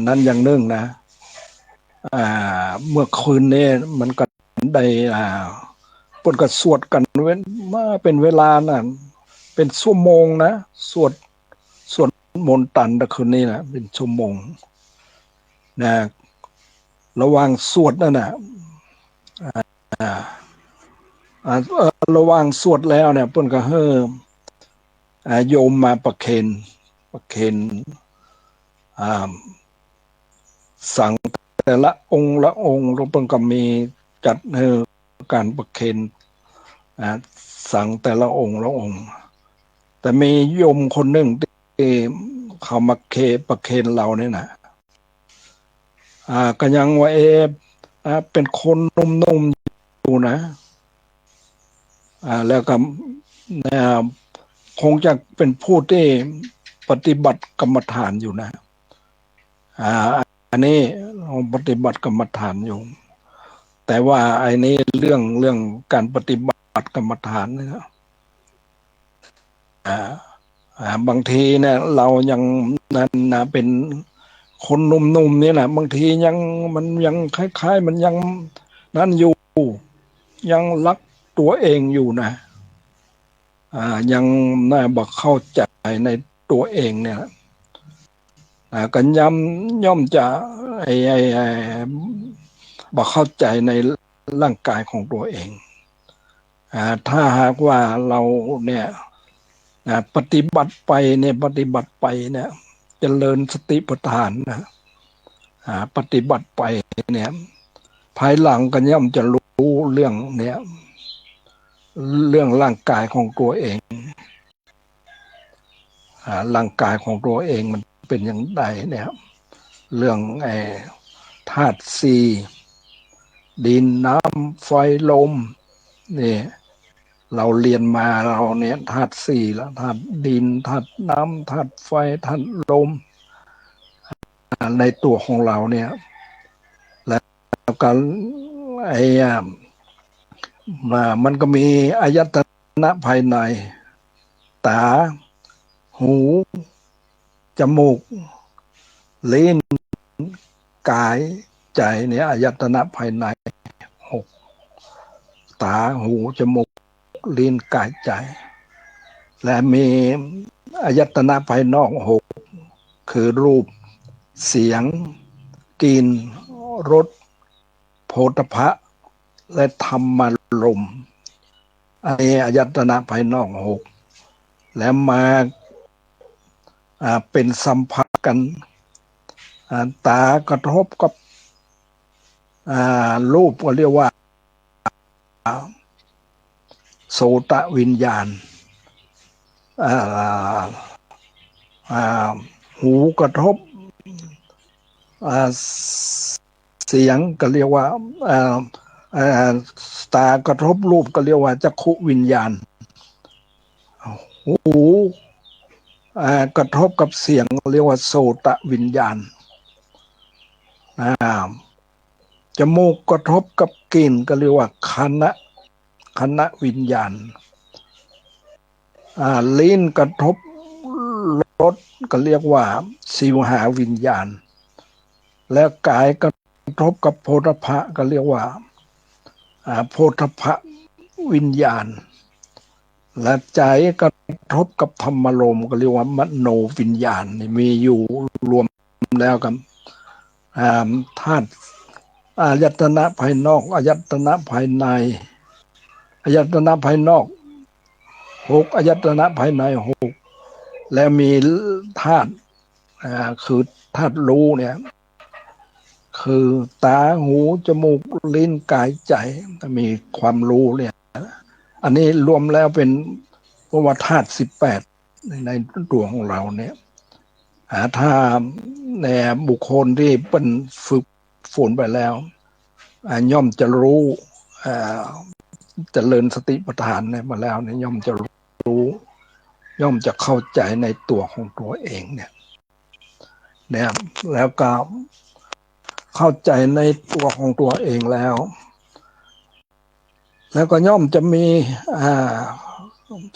นั้นอย่างหนึ่งนะเมื่อคืนนี้มันก็ได้เพิ่นก็สวดกันมาเป็นเวลาน่ะเป็นชั่วโมงนะสวดมนต์ตันตะคืนนี้นะเป็นชั่วโมงนะระหว่างสวดนั่นน่ะระหว่างสวดแล้วเนี่ยเพิ่นก็โยมมาประเคนสั่งแต่ละองค์ละองค์แล้วเพิ่นก็มีจัดการประเคนสั่งแต่ละองค์ละองค์แต่มีโยมคนหนึ่งที่เขามาประเคนเราเนี่ยนะก็ยังว่าเป็นคนนุ่มๆอยู่นะแล้วก็คงจะเป็นผู้ที่ปฏิบัติกรรมฐานอยู่นะอันนี้ปฏิบัติกรรมฐานอยู่แต่ว่าไอ้นี้เรื่องการปฏิบัติกรรมฐานเนี่ยบางทีเนี่ยเรายังนั่นนะเป็นคนหนุ่มๆนี่แหละบางทีมันยังคล้ายๆมันยังนั่นอยู่ยังรักตัวเองอยู่นะยังน่าบอกเข้าใจในตัวเองเนี่ยกันย่อมจะบอกเข้าใจในร่างกายของตัวเองถ้าหากว่าเราเนี่ยปฏิบัติไปเนี่ยเจริญสติปัฏฐานนะปฏิบัติไปเนี่ยภายหลังก็ย่อมจะรู้เรื่องเนี่ยเรื่องร่างกายของตัวเองร่างกายของตัวเองมันเป็นอย่างไรเนี่ยเรื่องธาตุสี่ดินน้ำไฟลมนี่เราเรียนมาเราเนี่ยธาตุสี่แล้วธาตุดินธาตุน้ำธาตุไฟธาตุลมในตัวของเราเนี่ยแล้วก็มันก็มีอายตนะภายในตาหูจมูกลิ้นกายใจเนี่ยอายตนะภายใน6ตาหูจมูกลิ้นกายใจและมีอายตนะภายนอก6คือรูปเสียงกลิ่นรสโผฏฐัพพะและธรรมารมณ์อันนี้อายตนะภายนอก6และมาเป็นสัมผัสกันตากระทบกับรูปก็เรียกว่าโสตวิญญาณหูกระทบเสียงก็เรียกว่าตากระทบรูปก็เรียกว่าจักขุวิญญาณหูกระทบกับเสียงเรียกว่าโสตวิญญาณ จมูกกระทบกับกลิ่นก็เรียกว่าคณะวิญญาณลิ้นกระทบรสก็เรียกว่าสิวหาวิญญาณและกายกระทบกับโพธพะก็เรียกว่าโพธพะวิญญาณและใจกระทบกับธรรมารมณ์ก็เรียกว่ามโนวิญญาณมีอยู่รวมแล้วกันธาตุอายตนะภายนอกอายตนะภายในอายตนะภายนอก6อายตนะภายใน6และมีธาตุคือธาตุรู้เนี่ยคือตาหูจมูกลิ้นกายใจมีความรู้เนี่ยอันนี้รวมแล้วเป็นเพราะว่าธาตุ18ในตัวของเราเนี่ยถ้าในบุคคลที่เป็นฝึกฝนไปแล้วย่อมจะรู้เจริญสติปัฏฐานเนี่ยมาแล้วเนี่ยย่อมจะรู้ย่อมจะเข้าใจในตัวของตัวเองเนี่ยแล้วก็เข้าใจในตัวของตัวเองแล้วก็ย่อมจะมี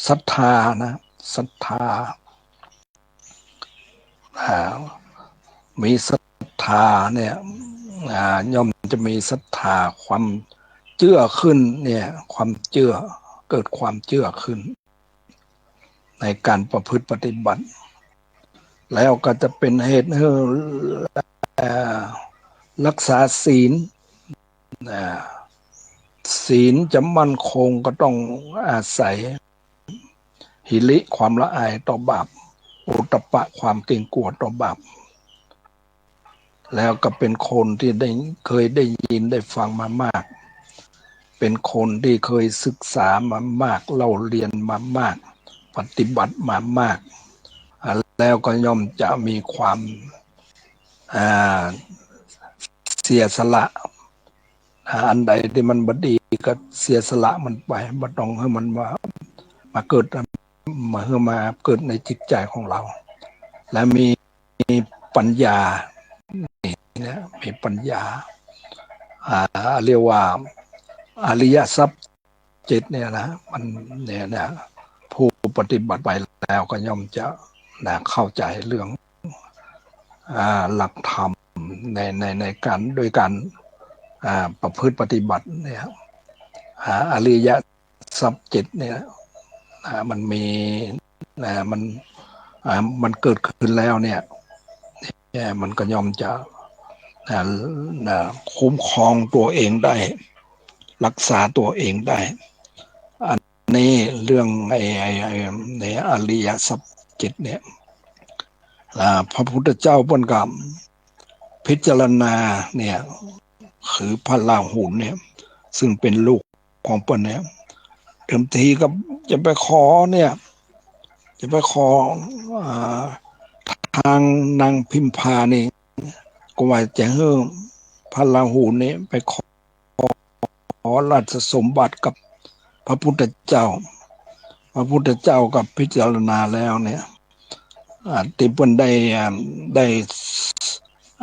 ศรัทธานะศรัทธามีศรัทธาเนี่ยย่อมจะมีศรัทธาความเชื่อขึ้นเนี่ยความเชื่อเกิดความเชื่อขึ้นในการประพฤติปฏิบัติแล้วก็จะเป็นเหตุให้รักษาศีลศีลจะมั่นคงก็ต้องอาศัยหิริความละอายต่อบาปโอตตัปปะความเกรงกลัวต่อบาปแล้วก็เป็นคนที่เคยได้ยินได้ฟังมามากเป็นคนที่เคยศึกษามามากเล่าเรียนมามากปฏิบัติมามากแล้วก็ย่อมจะมีความเสียสละอันใดที่มันบดีก็เสียสละมันไปบ่ต้องให้มันมาเกิดมาเกิดในจิตใจของเราและมีปัญญาเนี่ยมีปัญญาเรียกว่าอริยทรัพย์7เนี่ยนะมันเนี่ยผู้ปฏิบัติไปแล้วก็ย่อมจะเข้าใจเรื่องหลักธรรมในการโดยการประพฤติปฏิบัติเนี่ยอริยทรัพย์7เนี่ยมันมีมันเกิดขึ้นแล้วเนี่ยมันก็ย่อมจะคุ้มครองตัวเองได้รักษาตัวเองได้อันนี้เรื่องในอริยสัจ7เนี่ยพระพุทธเจ้าเพิ่นก็พิจารณาเนี่ยคือพระราหุลเนี่ยซึ่งเป็นลูกของเพิ่นเนี่ยเดิมทีก็จะไปขอเนี่ยจะไปขอทางนางพิมพานี่ก็ว่าจะให้พระราหุลนี่ไปขอราชสมบัติกับพระพุทธเจ้าพระพุทธเจ้ากับพิจารณาแล้วเนี่ยที่เพิ่นได้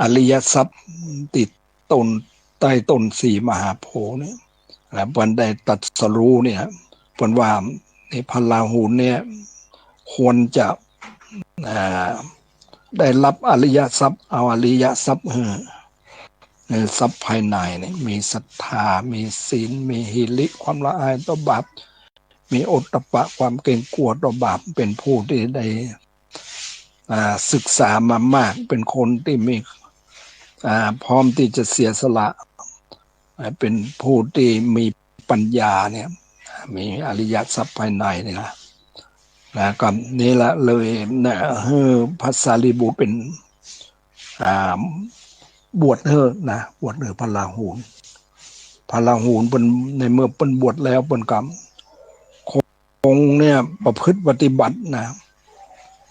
อริยทรัพย์ติดต้นใต้ต้น4มหาโพธิ์เนี่ยแล้วเพิ่นได้ตรัสรู้เนี่ยเพิ่นว่าในพระราหุลเนี่ยควรจะได้รับอริยทรัพย์เอาอริยทรัพย์ทรัพย์ภายในเนี่ยมีศรัทธามีศีลมีหิริความละอายต่อบาปมีโอตตัปปะความเกรงกลัวต่อบาปเป็นผู้ที่ได้ศึกษามามากเป็นคนที่มีพร้อมที่จะเสียสละเป็นผู้ที่มีปัญญาเนี่ยมีอริยทรัพย์ภายในนี่นะก็นี่ละเลยนะพระสารีบุตรเป็นบวชนะบวชพระราหุลเป็นในเมื่อเป็นบวชแล้วเป็นกรรมคงเนี่ยประพฤติปฏิบัตินะ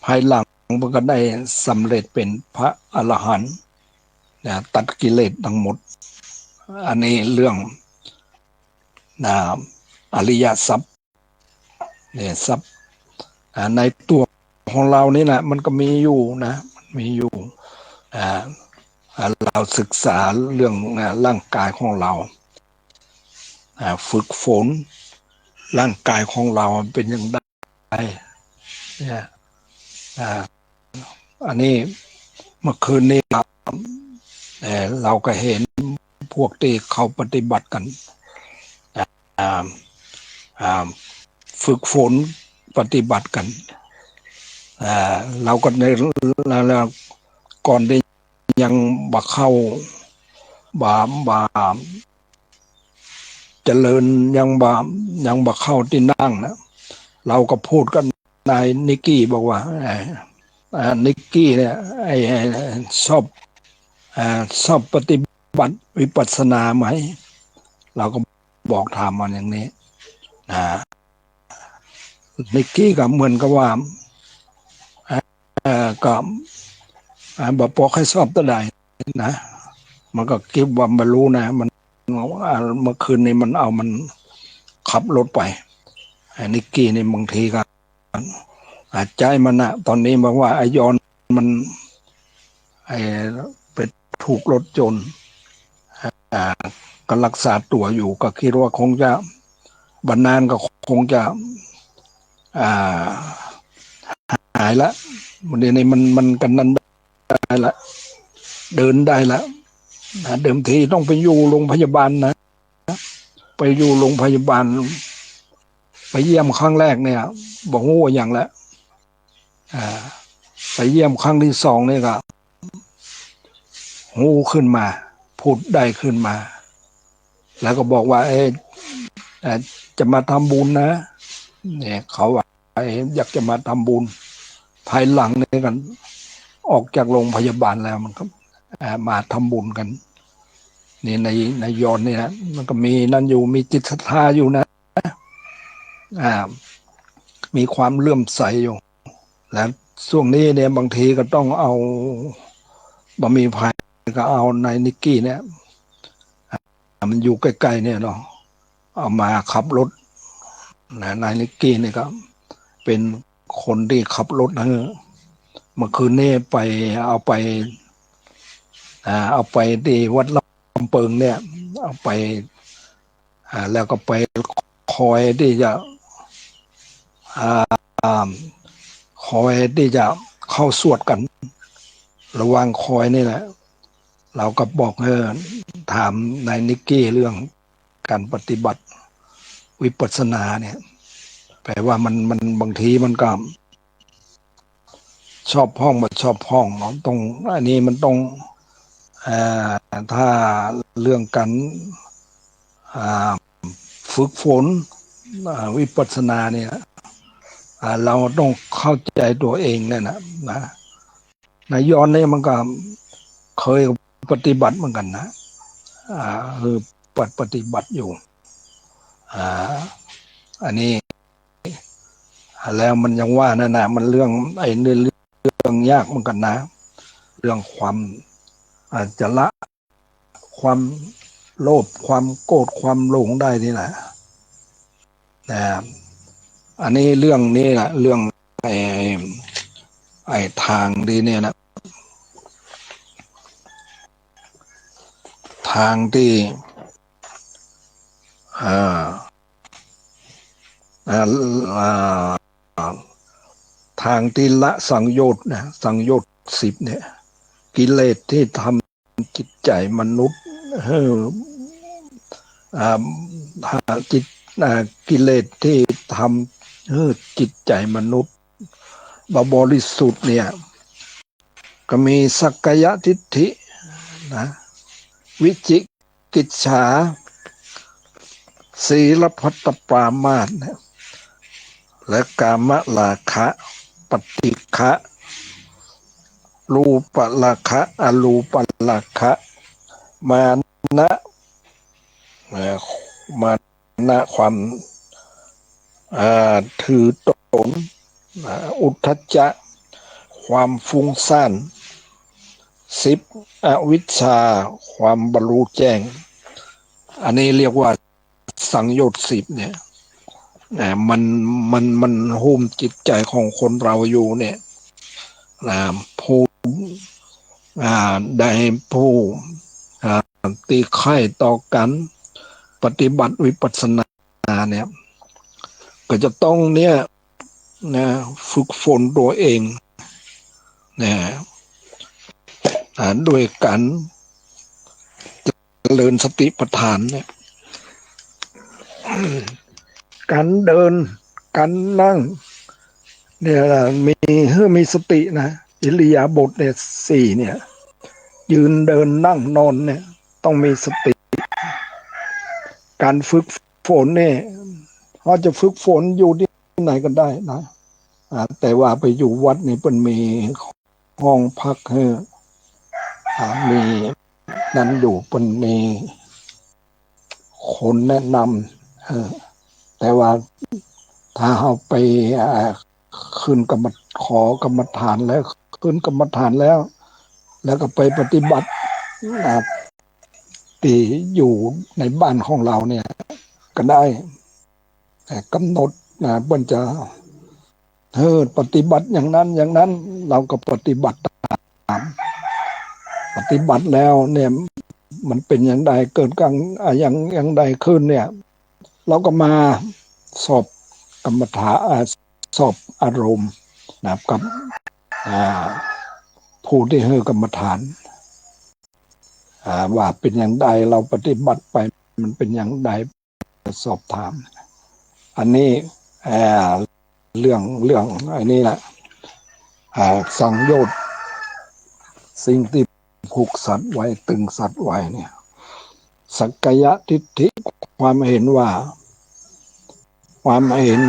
ภายหลังมันก็ได้สำเร็จเป็นพระอรหันต์ตัดกิเลสทั้งหมดอันนี้เรื่องอริยทรัพย์เนี่ยทรัพย์ในตัวของเรานี่นะมันก็มีอยู่นะมันมีอยู่ เราศึกษาเรื่องร่างกายของเราฝึกฝนร่างกายของเราเป็นอย่างไรเนี่ยอันนี้เมื่อคืนนี้เราก็เห็นพวกที่เขาปฏิบัติกันอ่าฝึกฝนปฏิบัติกันเราก็ในเราก่อนได้ยังบ่เข้าบ่เจริญยังบ่เข้าที่นั่งนะเราก็พูดกันนายนิกกี้บอกว่านิกกี้เนี่ยชอบชอบปฏิบัติวิปัสสนาไหมเราก็บอกถามมันอย่างนี้นิกกี้ก็เหมือนกับว่าก็บอกพอให้ชอบตัวใดนะมันก็คิดว่าไม่รู้นะมันเมื่อคืนนี้มันขับรถไปนิกกี้นี่บางทีก็ใจมันนะตอนนี้บอกว่าไอยอนมันไปถูกรถชนก็รักษาตัวอยู่ก็คิดว่าคงจะบรรนานก็คงจะหายละวันนี้มันกันนั้นได้ละเดินได้ละเดิมทีต้องไปอยู่โรงพยาบาลนะไปอยู่โรงพยาบาลไปเยี่ยมครั้งแรกเนี่ยบอกโง่อย่างละไปเยี่ยมครั้งที่สองเนี่ยก็งูขึ้นมาพูดได้ขึ้นมาแล้วก็บอกว่าจะมาทำบุญนะเนี่ยเขาว่าอยากจะมาทำบุญภายหลังนี่กันออกจากโรงพยาบาลแล้วมันก็มาทำบุญกันนี่ในยอนนี่นะมันก็มีนั่นอยู่มีจิตศรัทธาอยู่นะมีความเลื่อมใสอยู่แล้วช่วงนี้เนี่ยบางทีก็ต้องเอาบะหมี่พายก็เอาในนิกกี้เนี่ยมันอยู่ใกล้ๆเนี่ยเนาะเอามาขับรถนายนิกกี้เนี่ยก็เป็นคนที่ขับรถนะเมื่อคืนนี้ไปเอาไปที่วัดลำเปิงเนี่ยเอาไปแล้วก็ไปคอยที่จะคอยที่จะเข้าสวดกันระหว่างคอยนี่แหละเราก็บอกถามนายนิกกี้เรื่องการปฏิบัติวิปัสสนาเนี่ยแปลว่ามันบางทีมันก็ชอบพ้องมาชอบพ้องเนาะตรงอันนี้มันต้องถ้าเรื่องการฝึกฝนวิปัสสนาเนี่ยเราต้องเข้าใจตัวเองเนี่ยนะนายย้อนเนี่ยมันก็เคยปฏิบัติเหมือนกันนะคือปฏิบัติอยู่อันนี้แล้วมันยังว่านั่นนะมันเรื่องเรื่องยากเหมือนกันนะเรื่องความจะละความโลภความโกรธความหลงได้นี่แหละแต่อันนี้เรื่องนี้แหละเรื่องทางดีเนี่ยนะทางที่ทางที่ละสังโยชน์นะสังโยชน์10เนี่ยกิเลสที่ทำจิตใจมนุษย์จิตกิเลสที่ทำจิตใจมนุษย์บริสุทธิ์เนี่ยก็มีสักกายทิฏฐินะวิจิกิจฉาศีลพัตตปรามาสและกามราคะปฏิฆะรูปราคะอรูปราคะมานะความถือตนอุทธัจจะความฟุ้งซ่าน10อวิชชาความบรรลุแจ้งอันนี้เรียกว่าสังโยชน์10เนี่ยมันหุ้มจิตใจของคนเราอยู่เนี่ยผู้ ได้ผู้ตีค่ายต่อกันปฏิบัติวิปัสสนาเนี่ยก็จะต้องเนี่ยนะฝึกฝนตัวเองนะด้วยการเจริญสติปัฏฐานเนี่ยการเดินการนั่งเนี่ยมีสตินะอิริยาบถเนี่ยสี่เนี่ยยืนเดินนั่งนอนเนี่ยต้องมีสติการฝึกฝนเนี่ยเราจะฝึกฝนอยู่ที่ไหนก็ได้นะแต่ว่าไปอยู่วัดนี่เป็นมีห้องพักให้มีนั้นอยู่เป็นมีคนแนะนำแต่ว่าถ้าเราไปขึ้นกรรมขอกรรมฐานแล้วขึ้นกรรมฐานแล้วก็ไปปฏิบัติที่อยู่ในบ้านของเราเนี่ยก็ได้แต่กำหนดเพิ่นจะปฏิบัติอย่างนั้นอย่างนั้นเราก็ปฏิบัติตามปฏิบัติแล้วเนี่ยมันเป็นอย่างใดเกิดกันอย่างใดขึ้นเนี่ยเราก็มาสอบกรรมฐานสอบอารมณ์นะครับกับผู้ที่ให้กรรมฐานว่าเป็นอย่างใดเราปฏิบัติไปมันเป็นอย่างใดสอบถามอันนี้เรื่องอันนี้แหละสังโยชน์สิ่งที่ผูกสัตว์ไว้ตึงสัตว์ไว้เนี่ยสักกายทิฏฐิความเห็นว่าความเห็น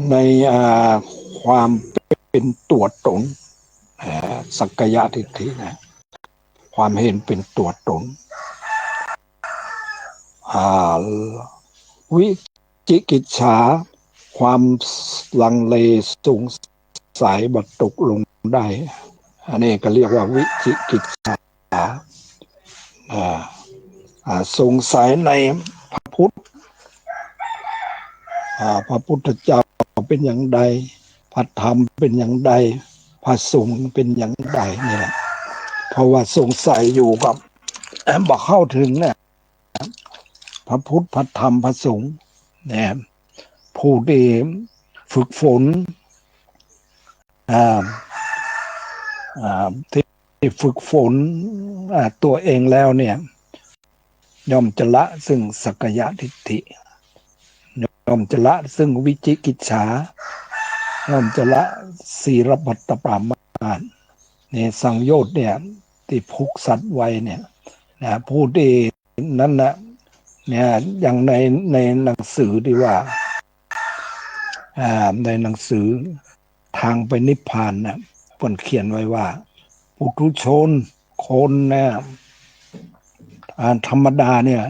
ในความเป็นตัวตนสักกายทิฏฐินะความเห็นเป็นตัวตนวิจิกิจฉาความลังเลสงสัยบัดตกลงได้อันนี้ก็เรียกว่าวิจิกิจฉาสงสัยในพระพุทธพระพุทธเจ้าเป็นอย่างใดพระธรรมเป็นอย่างใดพระสงฆ์เป็นอย่างใดเนี่ยเพราะว่าสงสัยอยู่กับบอกเข้าถึงเนี่ยพระพุทธพระธรรมพระสงฆ์เนี่ยผู้ที่ฝึกฝนที่ฝึกฝนตัวเองแล้วเนี่ยย่อมจะละซึ่งสักกายทิฏฐิย่อมจะละซึ่งวิจิกิจฉาย่อมจะละศีลปัตตปรามาสเนี่ยสังโยชน์เนี่ยที่ผูกสัตว์ไว้เนี่ยผู้ที่นั้นนะเนี่ยอย่างในหนังสือที่ว่าในหนังสือทางไปนิพพานนะเพิ่นเขียนไว้ว่าปุถุชนคนเนี่ยธรรมดาเนี่ย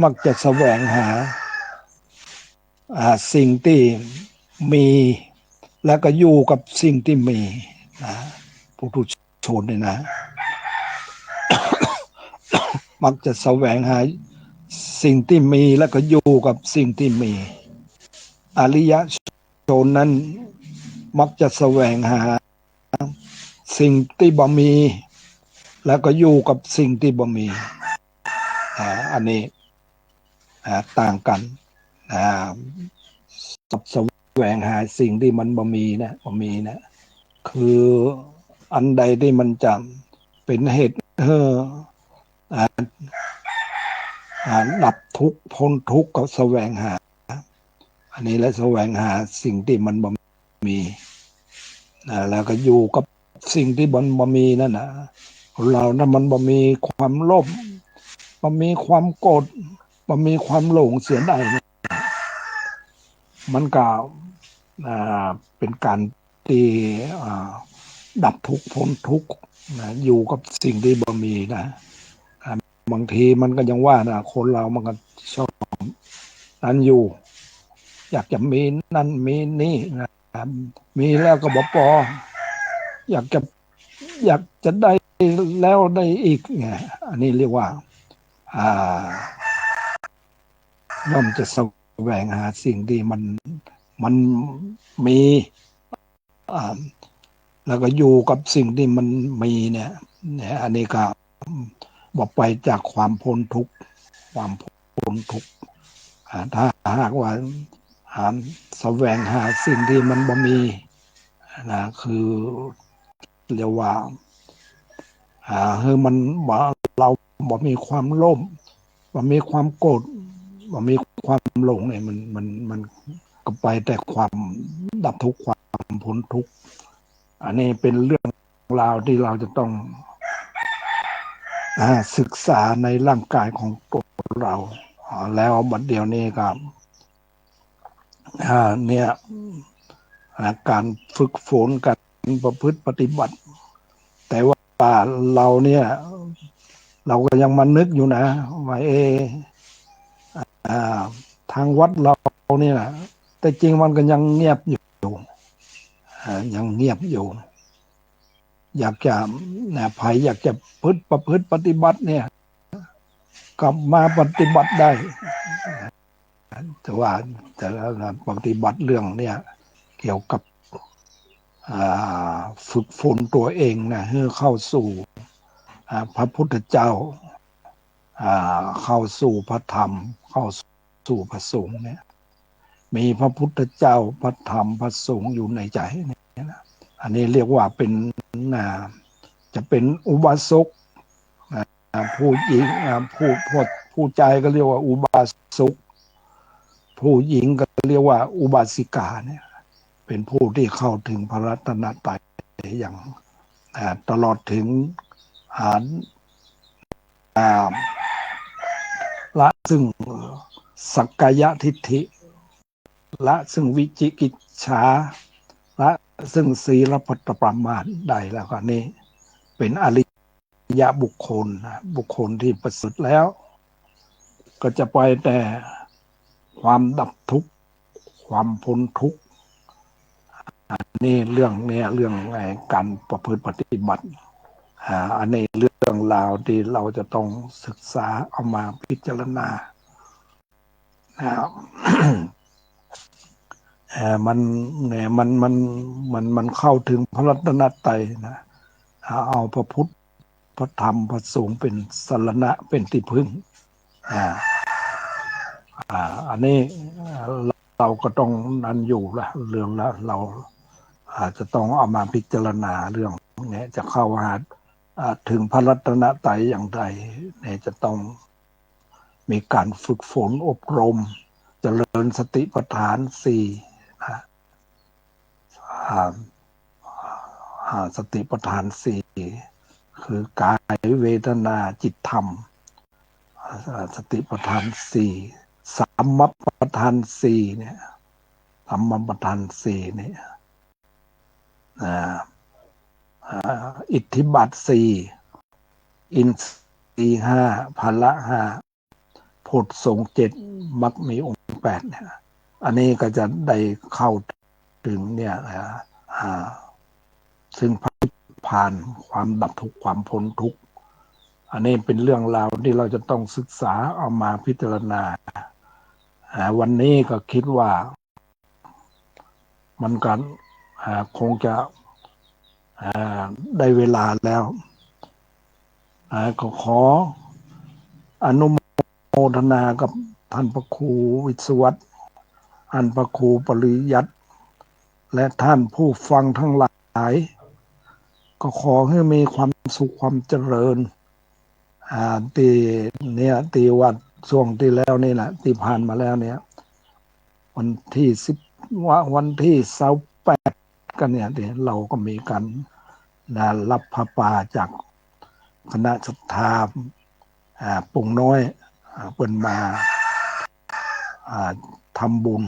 มักจะแสวงหาสิ่งที่มีแล้วก็อยู่กับสิ่งที่มีปุถุชนเนี่ยนะ มักจะแสวงหาสิ่งที่มีแล้วก็อยู่กับสิ่งที่มีอริยชนนั้นมักจะแสวงหาสิ่งที่บ่มีแล้วก็อยู่กับสิ่งที่บ่มีอันนี้ต่างกันแสวงหาสิ่งที่มันบ่มีนะคืออันใดที่มันจะเป็นเหตุดับทุกข์พ้นทุกข์ก็แสวงหาอันนี้และแสวงหาสิ่งที่มันบ่มีแล้วก็อยู่กับสิ่งที่มันบ่มีนั่นนะเรานั้นมันบ่มีความโลภบ่มีความโกรธบ่มีความหลงเสียใดมันก็เป็นการที่ดับทุกข์พ้นทุกข์อยู่กับสิ่งที่บ่มีนะบางทีมันก็ยังว่านะคนเรามันก็ชอบนั้นอยู่อยากจะมีนั่นมีนี่นะมีแล้วก็บ่พออยากจะได้แล้วได้อีกไงอันนี้เรียกว่าย่อมจะแสวงหาสิ่งที่มันมี แล้วก็อยู่กับสิ่งที่มันมีเนี่ยอันนี้ก็บอกไปจากความพ้นทุกข์ความพ้นทุกข์ถ้าหากว่าหาแสวงหาสิ่งที่มันบ่มีนะคือเรียกว่าคือมันบ่เราบ่มีความโลภบ่มีความโกรธบ่มีความหลงเนี่ยมันก็ไปแต่ความดับทุกข์ความพ้นทุกข์อันนี้เป็นเรื่องราวที่เราจะต้องศึกษาในร่างกายของตัวเราแล้วบัดเดียวนี้ครับเนี่ยการฝึกฝนการประพฤติปฏิบัติแต่ว่าเราเนี่ยเราก็ยังมานึกอยู่นะว่าทางวัดเราเนี่ยแต่จริงมันก็ยังเงียบอยู่ยังเงียบอยู่อยากจะใครอยากจะประพฤติปฏิบัติเนี่ยกลับมาปฏิบัติได้แต่ว่าแต่ละปฏิบัติเรื่องเนี่ยเกี่ยวกับฝึกฝนตัวเองนะให้เข้าสู่พระพุทธเจ้าเข้าสู่พระธรรมเข้าสู่พระสงฆ์เนี่ยมีพระพุทธเจ้าพระธรรมพระสงฆ์อยู่ในใจเนี่ยนะอันนี้เรียกว่าเป็นจะเป็นอุบาสกผู้หญิงผู้ใจก็เรียกว่าอุบาสกผู้หญิงก็เรียกว่าอุบาสิกาเนี่ยเป็นผู้ที่เข้าถึงพระรัตนตรัยอย่างตลอดถึงละซึ่งสักกายทิฏฐิละซึ่งวิจิกิจฉาละซึ่งศีลพัตปรามาสได้แล้วก็นี่เป็นอริยบุคคลบุคคลที่ประเสริฐแล้วก็จะไปแต่ความดับทุกข์ความพ้นทุกข์นี่เรื่องการประพฤติปฏิบัติอันนี้เรื่องราวที่เราจะต้องศึกษาเอามาพิจารณามันเข้าถึงพระรัตนตรัยนะเอาพระพุทธพระธรรมพระสงฆ์เป็นสรณะเป็นที่พึ่งอันนี้เราก็ต้องนั้นอยู่ละเรื่องละเราอาจจะต้องเอามาพิจารณาเรื่องนี้จะเข้าหาถึงพระรัตนตรัยอย่างไรเนี่ยจะต้องมีการฝึกฝนอบรมเจริญสติปัฏฐานสี่สติปัฏฐานสี่คือกายเวทนาจิตธรรมสติปัฏฐานสี่สัมมัปปทานสี่เนี่ยสัมมัปปทานสี่เนี่ยอิทธิบาทสี่อินทรีย์ห้าพละห้าโพชฌงค์เจ็ดมรรคมีองค์แปดเนี่ยอันนี้ก็จะได้เข้าถึงเนี่ยซึ่งพระนิพพานความดับทุกข์ความพ้นทุกข์อันนี้เป็นเรื่องราวที่เราจะต้องศึกษาเอามาพิจารณาวันนี้ก็คิดว่ามันกันคงจะได้เวลาแล้วก็ขออนุโมทนากับท่านพระครูวิศวัตรท่านพระครูปริยัติและท่านผู้ฟังทั้งหลายก็ขอให้มีความสุขความเจริญตีวัดช่วงที่แล้วนี่แหละที่ผ่านมาแล้วเนี่ยวันที่28กันเนี่ยเราก็มีการรับพระป่าจากคณะศรัทธาปุ่งน้อยเปิ่นมาทำบุญ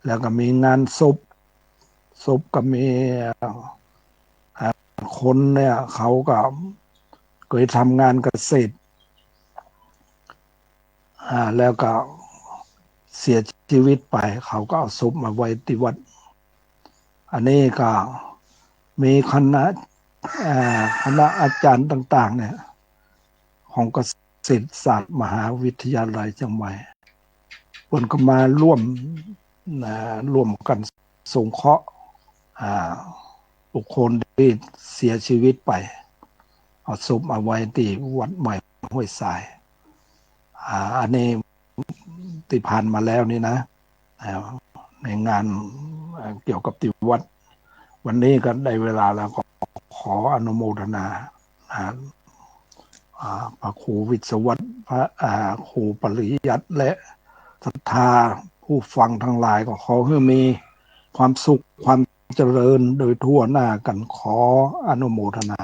แล้วก็มีงานศพก็มีคนเนี่ยเขาก็เคยทำงานเกษตรแล้วก็เสียชีวิตไปเขาก็เอาศพมาไว้ที่วัดอันนี้ก็มีคณะอาจารย์ต่างๆเนี่ยของเกษตรศาสตร์มหาวิทยาลัยจังหวัดเพิ่นก็มาร่วมกันสงเคราะห์ บุคคลที่เสียชีวิตไปเอาศพมาไว้ที่วัดใหม่ห้วยทรายอันนี้ที่ผ่านมาแล้วนี่นะในงานเกี่ยวกับที่วัดวันนี้ก็ได้เวลาแล้วก็ขออนุโมทนาพระครูวิศวัตรพระครูปริยัติและศรัทธาผู้ฟังทั้งหลายก็ขอให้มีความสุขความเจริญโดยทั่วหน้ากันขออนุโมทนา